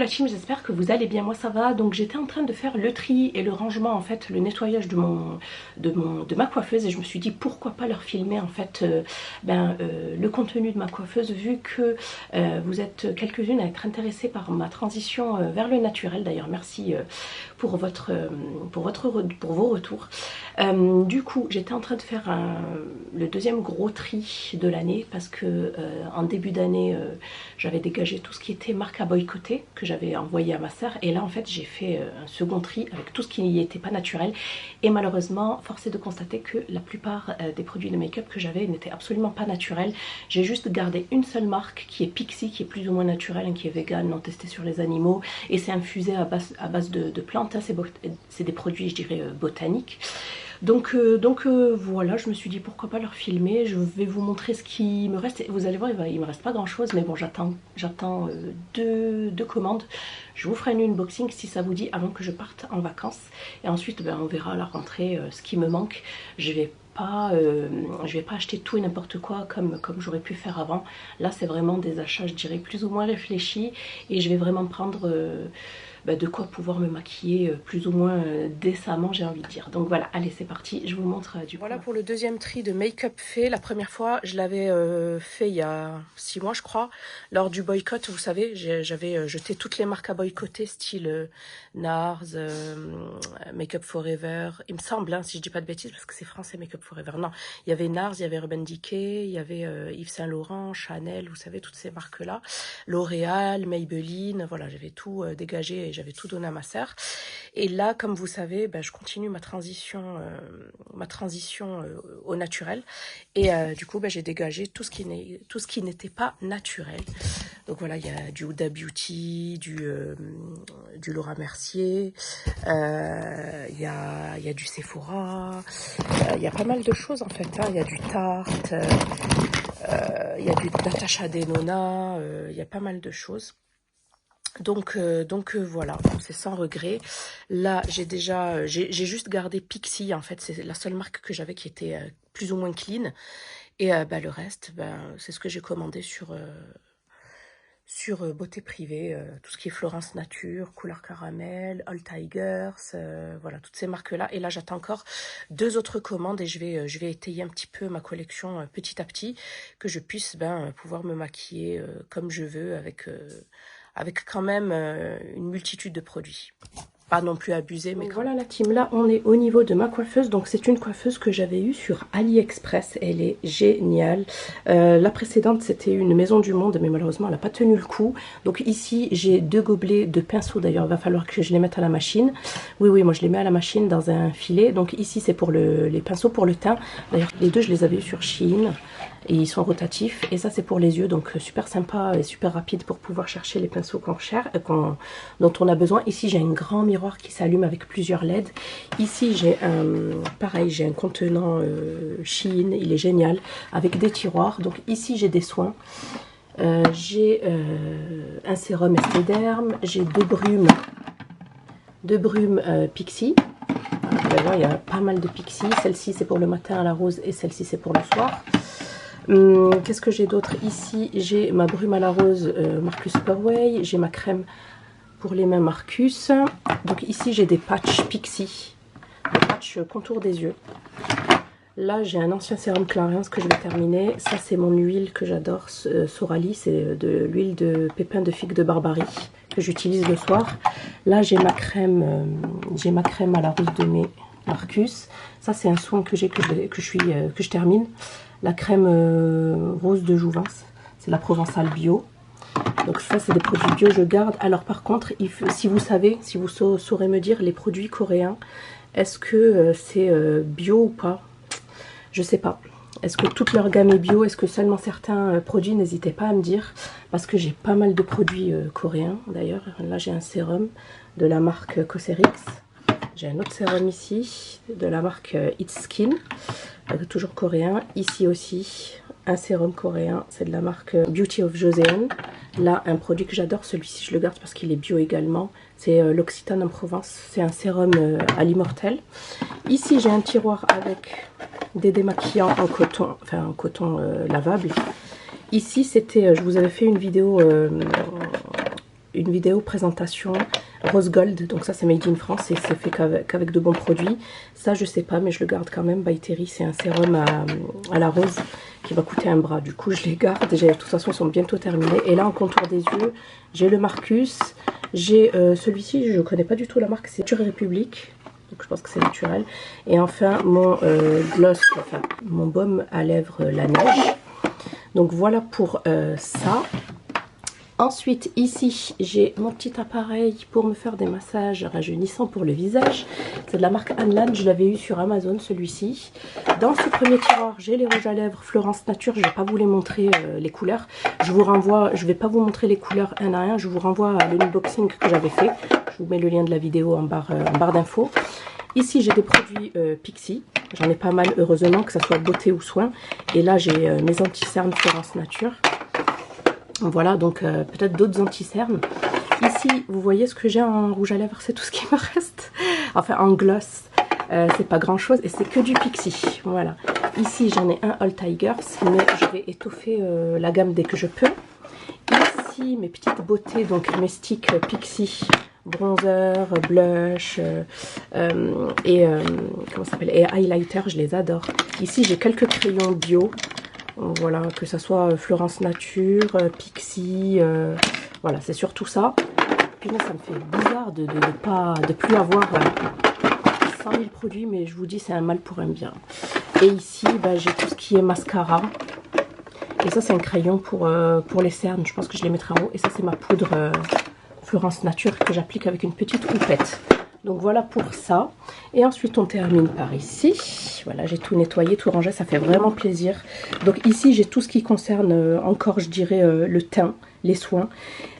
la team, j'espère que vous allez bien, moi ça va. Donc j'étais en train de faire le tri et le rangement, en fait, le nettoyage de ma coiffeuse, et je me suis dit pourquoi pas leur filmer en fait le contenu de ma coiffeuse, vu que vous êtes quelques-unes à être intéressées par ma transition vers le naturel. D'ailleurs merci pour vos retours. Du coup j'étais en train de faire le deuxième gros tri de l'année, parce que en début d'année j'avais dégagé tout ce qui était marque à boycotter que j'avais envoyé à ma sœur, et là en fait j'ai fait un second tri avec tout ce qui n'était pas naturel, et malheureusement force est de constater que la plupart des produits de make-up que j'avais n'étaient absolument pas naturels. J'ai juste gardé une seule marque qui est Pixi, qui est plus ou moins naturelle, qui est vegan, non testé sur les animaux, et c'est infusé à base de plantes, hein. C'est des produits, je dirais, botaniques. Donc voilà, je me suis dit pourquoi pas leur filmer. Je vais vous montrer ce qui me reste. Vous allez voir, il me reste pas grand chose, mais bon, j'attends deux commandes. Je vous ferai un unboxing si ça vous dit, avant que je parte en vacances. Et ensuite on verra à la rentrée ce qui me manque. Je vais pas acheter tout et n'importe quoi comme j'aurais pu faire avant. Là c'est vraiment des achats, je dirais, plus ou moins réfléchis, et je vais vraiment prendre de quoi pouvoir me maquiller plus ou moins décemment, j'ai envie de dire. Donc voilà, allez c'est parti, je vous montre du coup. Voilà pour le deuxième tri de make-up fait. La première fois je l'avais fait il y a 6 mois je crois, lors du boycott. Vous savez, j'avais jeté toutes les marques à boycotter, style NARS, Make-up Forever, il me semble, hein, si je dis pas de bêtises, parce que c'est français Make-up Forever. Non, il y avait NARS, il y avait Urban Decay, il y avait Yves Saint Laurent, Chanel, vous savez, toutes ces marques là, L'Oréal, Maybelline, voilà, j'avais tout dégagé et j'avais tout donné à ma sœur. Et là, comme vous savez, je continue ma transition au naturel, et du coup j'ai dégagé tout ce qui n'était pas naturel. Donc voilà, il y a du Huda Beauty, du Laura Mercier, il y a du Sephora, il y a pas mal de choses en fait, hein. Il y a du Tarte, il y a du Natasha Denona, il y a pas mal de choses. Donc voilà, c'est sans regret. Là j'ai juste gardé Pixi, en fait c'est la seule marque que j'avais qui était plus ou moins clean, et le reste c'est ce que j'ai commandé sur Beauté Privée, tout ce qui est Florence Nature, Couleur Caramel, All Tigers, voilà, toutes ces marques-là. Et là, j'attends encore 2 autres commandes, et je vais étayer un petit peu ma collection petit à petit, que je puisse pouvoir me maquiller comme je veux, avec quand même une multitude de produits. Pas non plus abusé, mais voilà la team, là on est au niveau de ma coiffeuse. Donc c'est une coiffeuse que j'avais eue sur AliExpress, elle est géniale. La précédente c'était une Maison du Monde, mais malheureusement elle n'a pas tenu le coup. Donc ici j'ai 2 gobelets de pinceaux, d'ailleurs il va falloir que je les mette à la machine. Oui, moi je les mets à la machine dans un filet. Donc ici c'est pour les pinceaux pour le teint. D'ailleurs les deux je les avais eus sur Shein, et ils sont rotatifs. Et ça c'est pour les yeux, donc super sympa et super rapide pour pouvoir chercher les pinceaux dont on a besoin. Ici j'ai un grand miroir qui s'allume avec plusieurs LED. Ici j'ai un contenant Shein, il est génial, avec des tiroirs. Donc ici j'ai des soins, j'ai un sérum Estée Derme, j'ai deux brumes Pixi. Vous allez voir, il y a pas mal de Pixi. Celle-ci c'est pour le matin à la rose, et celle-ci c'est pour le soir. Qu'est-ce que j'ai d'autre? Ici j'ai ma brume à la rose Marcus Superway, j'ai ma crème pour les mains Marcus. Donc ici j'ai des patchs Pixi, des patchs contour des yeux. Là j'ai un ancien sérum Clarins que je vais terminer. Ça c'est mon huile que j'adore, Sorali, c'est de l'huile de pépins de figue de Barbarie que j'utilise le soir. Là j'ai ma crème à la rose de mai Marcus. Ça c'est un soin que je termine. La crème rose de Jouvence, c'est la Provençale bio. Donc ça c'est des produits bio, je garde. Alors par contre, si vous saurez me dire, les produits coréens, est-ce que c'est bio ou pas? Je sais pas. Est-ce que toute leur gamme est bio? Est-ce que seulement certains produits? N'hésitez pas à me dire, parce que j'ai pas mal de produits coréens. D'ailleurs là j'ai un sérum de la marque Cosrx. J'ai un autre sérum ici de la marque It's Skin, toujours coréen. Ici aussi un sérum coréen, c'est de la marque Beauty of Joseon. Là un produit que j'adore, celui-ci je le garde parce qu'il est bio également, c'est l'Occitane en Provence, c'est un sérum à l'immortel. Ici j'ai un tiroir avec des démaquillants en coton lavable. Ici c'était, je vous avais fait une vidéo une vidéo présentation Rose Gold. Donc ça c'est made in France et c'est fait qu'avec de bons produits. Ça je sais pas mais je le garde quand même. By Terry, c'est un sérum à la rose qui va coûter un bras. Du coup je les garde. Déjà, de toute façon ils sont bientôt terminés. Et là en contour des yeux, j'ai le Marcus. J'ai celui-ci, je connais pas du tout la marque, c'est Nature République. Donc je pense que c'est naturel. Et enfin mon gloss, enfin mon baume à lèvres La Neige. Donc voilà pour ça. Ensuite, ici, j'ai mon petit appareil pour me faire des massages rajeunissants pour le visage. C'est de la marque Anlan, je l'avais eu sur Amazon, celui-ci. Dans ce premier tiroir, j'ai les rouges à lèvres Florence Nature. Je ne vais pas vous les montrer, les couleurs. Je vous renvoie, je ne vais pas vous montrer les couleurs un à un. Je vous renvoie à l'unboxing que j'avais fait. Je vous mets le lien de la vidéo en barre d'infos. Ici, j'ai des produits Pixi. J'en ai pas mal, heureusement, que ce soit beauté ou soin. Et là, j'ai mes anti-cernes Florence Nature. Voilà, donc peut-être d'autres anti-cernes. Ici, vous voyez ce que j'ai en rouge à lèvres, c'est tout ce qui me reste. Enfin, en gloss, c'est pas grand-chose et c'est que du Pixi. Voilà. Ici, j'en ai un All Tigers, mais je vais étoffer la gamme dès que je peux. Ici, mes petites beautés, donc mes sticks Pixi, bronzer, blush et comment ça s'appelle, et highlighter, je les adore. Ici, j'ai quelques crayons bio. Voilà, que ça soit Florence Nature, Pixi, voilà, c'est surtout ça. Puis là, ça me fait bizarre de plus avoir 100 000 produits, mais je vous dis, c'est un mal pour un bien. Et ici, bah, j'ai tout ce qui est mascara. Et ça, c'est un crayon pour les cernes. Je pense que je les mettrai en haut. Et ça, c'est ma poudre Florence Nature que j'applique avec une petite houppette. Donc voilà pour ça. Et ensuite on termine par ici. Voilà, j'ai tout nettoyé, tout rangé, ça fait vraiment plaisir. Donc ici j'ai tout ce qui concerne encore, je dirais, le teint, les soins.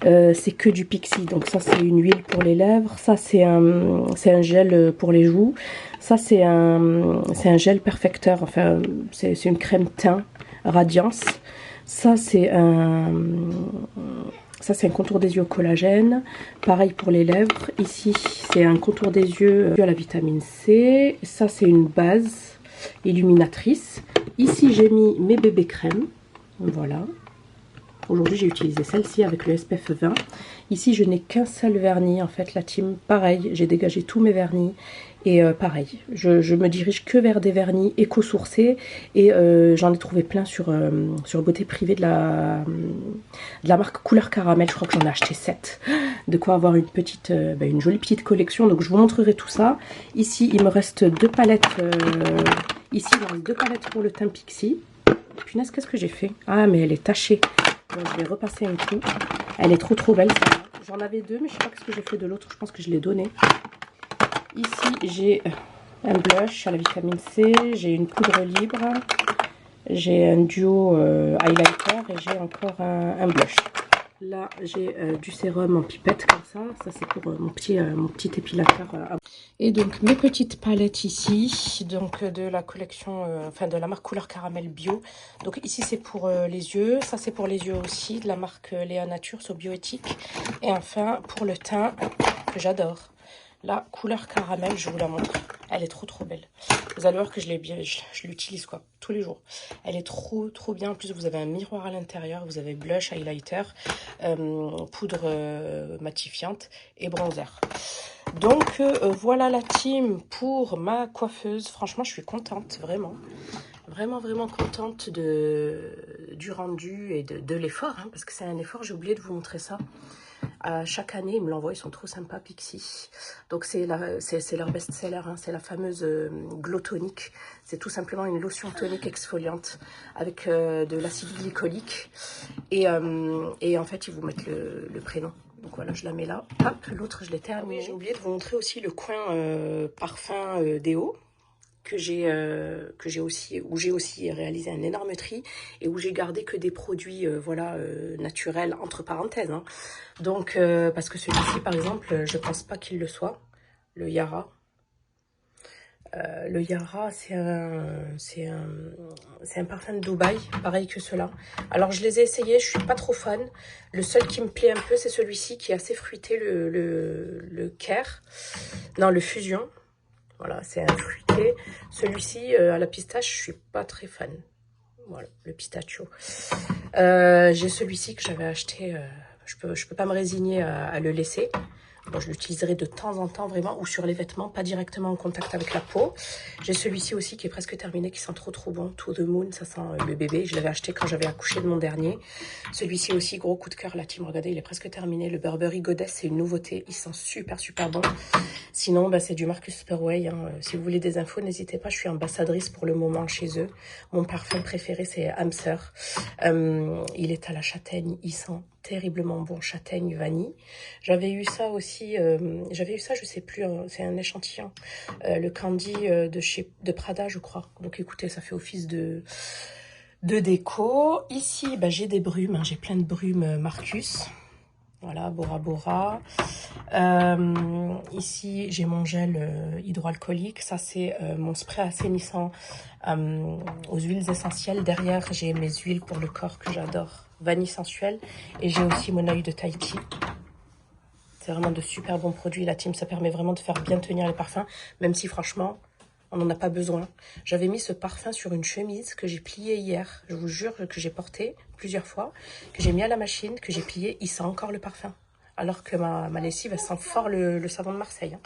C'est que du Pixi. Donc ça c'est une huile pour les lèvres. Ça c'est un gel pour les joues. Ça c'est un gel perfecteur. Enfin c'est une crème teint Radiance. Ça c'est un contour des yeux au collagène. Pareil pour les lèvres. Ici, c'est un contour des yeux à la vitamine C. Ça, c'est une base illuminatrice. Ici, j'ai mis mes bébés crèmes. Voilà. Aujourd'hui, j'ai utilisé celle-ci avec le SPF 20. Ici, je n'ai qu'un seul vernis. En fait, la team, pareil, j'ai dégagé tous mes vernis. Et pareil, je me dirige que vers des vernis éco-sourcés. Et j'en ai trouvé plein sur Beauté Privée de la marque Couleur Caramel. Je crois que j'en ai acheté 7. De quoi avoir une jolie petite collection. Donc, je vous montrerai tout ça. Ici, il me reste 2 palettes. Ici, il me reste 2 palettes pour le teint Pixi. Punaise, qu'est-ce que j'ai fait? Ah, mais elle est tachée. Donc, je vais repasser un coup. Elle est trop belle. J'en avais 2, mais je sais pas ce que j'ai fait de l'autre. Je pense que je l'ai donné. Ici, j'ai un blush à la vitamine C. J'ai une poudre libre. J'ai un duo highlighter et j'ai encore un blush. Là, j'ai du sérum en pipette comme ça. Ça, c'est pour mon petit épilateur. Et donc, mes petites palettes ici, donc de la collection, de la marque Couleur Caramel Bio. Donc ici, c'est pour les yeux. Ça, c'est pour les yeux aussi, de la marque Léa Nature, sur bioéthique. Et enfin, pour le teint, que j'adore. La Couleur Caramel, je vous la montre. Elle est trop belle. Vous allez voir que je l'utilise quoi, tous les jours. Elle est trop bien. En plus, vous avez un miroir à l'intérieur. Vous avez blush, highlighter, poudre matifiante et bronzer. Donc, voilà la team pour ma coiffeuse. Franchement, je suis contente, vraiment. Vraiment contente du rendu et de l'effort. Hein, parce que c'est un effort, j'ai oublié de vous montrer ça. Chaque année, ils me l'envoient, ils sont trop sympas, Pixi. Donc, c'est leur best-seller, hein, c'est la fameuse Glow Tonic. C'est tout simplement une lotion tonique exfoliante avec de l'acide glycolique. Et en fait, ils vous mettent le prénom. Donc voilà, je la mets là. Hop, l'autre, je l'ai terminé. J'ai oublié de vous montrer aussi le coin parfum déo. Où j'ai aussi réalisé un énorme tri et où j'ai gardé que des produits naturels entre parenthèses, hein. Donc parce que celui-ci par exemple, je pense pas qu'il le soit, le Yara. Le Yara, c'est un parfum de Dubaï, pareil que cela. Alors je les ai essayés, je suis pas trop fan. Le seul qui me plaît un peu, c'est celui-ci qui est assez fruité, le Care, non, le Fusion. Voilà, c'est un fruité. Celui-ci, à la pistache, je suis pas très fan. Voilà, le pistachio. J'ai celui-ci que j'avais acheté, je peux pas me résigner à le laisser. Bon, je l'utiliserai de temps en temps vraiment, ou sur les vêtements, pas directement en contact avec la peau. J'ai celui-ci aussi qui est presque terminé, qui sent trop bon. To the Moon, ça sent le bébé. Je l'avais acheté quand j'avais accouché de mon dernier. Celui-ci aussi, gros coup de cœur, la team. Regardez, il est presque terminé. Le Burberry Goddess, c'est une nouveauté. Il sent super bon. Sinon, bah, c'est du Marcus Sperway. Hein. Si vous voulez des infos, n'hésitez pas. Je suis ambassadrice pour le moment chez eux. Mon parfum préféré, c'est Hamster. Il est à la châtaigne. Il sent terriblement bon, châtaigne, vanille. J'avais eu ça aussi, je sais plus, hein, c'est un échantillon, le candy de Prada, je crois. Donc écoutez, ça fait office de déco. Ici, bah, j'ai des brumes, hein, j'ai plein de brumes Marcus. Voilà, Bora Bora. Ici, j'ai mon gel hydroalcoolique. Ça, c'est mon spray assainissant aux huiles essentielles. Derrière, j'ai mes huiles pour le corps que j'adore. Vanille sensuelle. Et j'ai aussi mon œil de Tahiti. C'est vraiment de super bons produits. La team, ça permet vraiment de faire bien tenir les parfums. Même si, franchement, on n'en a pas besoin. J'avais mis ce parfum sur une chemise que j'ai pliée hier. Je vous jure que j'ai porté plusieurs fois. Que j'ai mis à la machine, que j'ai plié. Il sent encore le parfum. Alors que ma lessive, elle sent fort le savon de Marseille.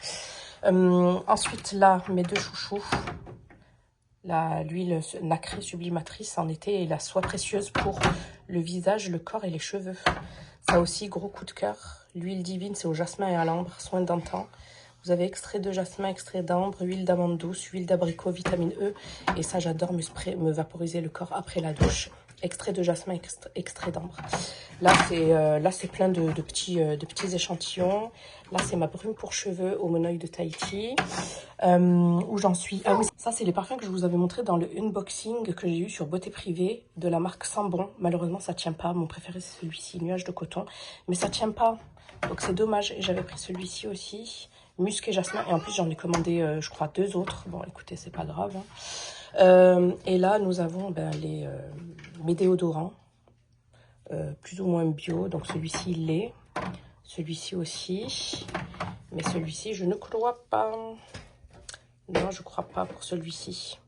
Hein. Ensuite, là, mes deux chouchous. L'huile nacrée sublimatrice en été et la soie précieuse pour le visage, le corps et les cheveux. Ça aussi, gros coup de cœur. L'huile divine, c'est au jasmin et à l'ambre, soin d'antan. Vous avez extrait de jasmin, extrait d'ambre, huile d'amande douce, huile d'abricot, vitamine E. Et ça, j'adore me vaporiser le corps après la douche. Extrait de jasmin, extrait d'ambre. Là, c'est plein de petits échantillons. Là, c'est ma brume pour cheveux au monoï de Tahiti. Où j'en suis. Ah oui, ça, c'est les parfums que je vous avais montré dans le unboxing que j'ai eu sur Beauté Privée de la marque Sambon. Malheureusement, ça tient pas. Mon préféré, c'est celui-ci, Nuage de coton. Mais ça tient pas. Donc, c'est dommage. Et j'avais pris celui-ci aussi. Musc et jasmin. Et en plus, j'en ai commandé, je crois, 2 autres. Bon, écoutez, c'est pas grave. Hein. Et là, nous avons mes déodorants. Plus ou moins bio. Donc, celui-ci, il l'est. Celui-ci aussi. Mais celui-ci, je ne crois pas. Non, je crois pas pour celui-ci.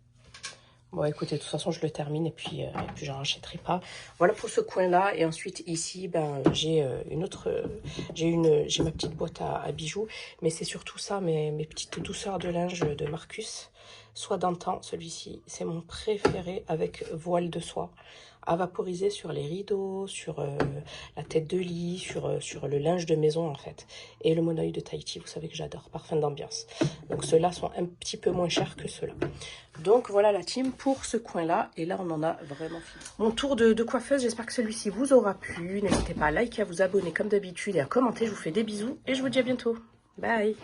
Bon, écoutez, de toute façon, je le termine et puis j'en rachèterai pas. Voilà pour ce coin-là. Et ensuite, ici, j'ai j'ai ma petite boîte à bijoux. Mais c'est surtout ça, mes petites douceurs de linge de Marcus. Soie d'antan, celui-ci, c'est mon préféré avec voile de soie. À vaporiser sur les rideaux, sur la tête de lit, sur le linge de maison en fait. Et le monoï de Tahiti, vous savez que j'adore, parfum d'ambiance. Donc ceux-là sont un petit peu moins chers que ceux-là. Donc voilà la team pour ce coin-là. Et là, on en a vraiment fini. Mon tour de coiffeuse, j'espère que celui-ci vous aura plu. N'hésitez pas à liker, à vous abonner comme d'habitude et à commenter. Je vous fais des bisous et je vous dis à bientôt. Bye!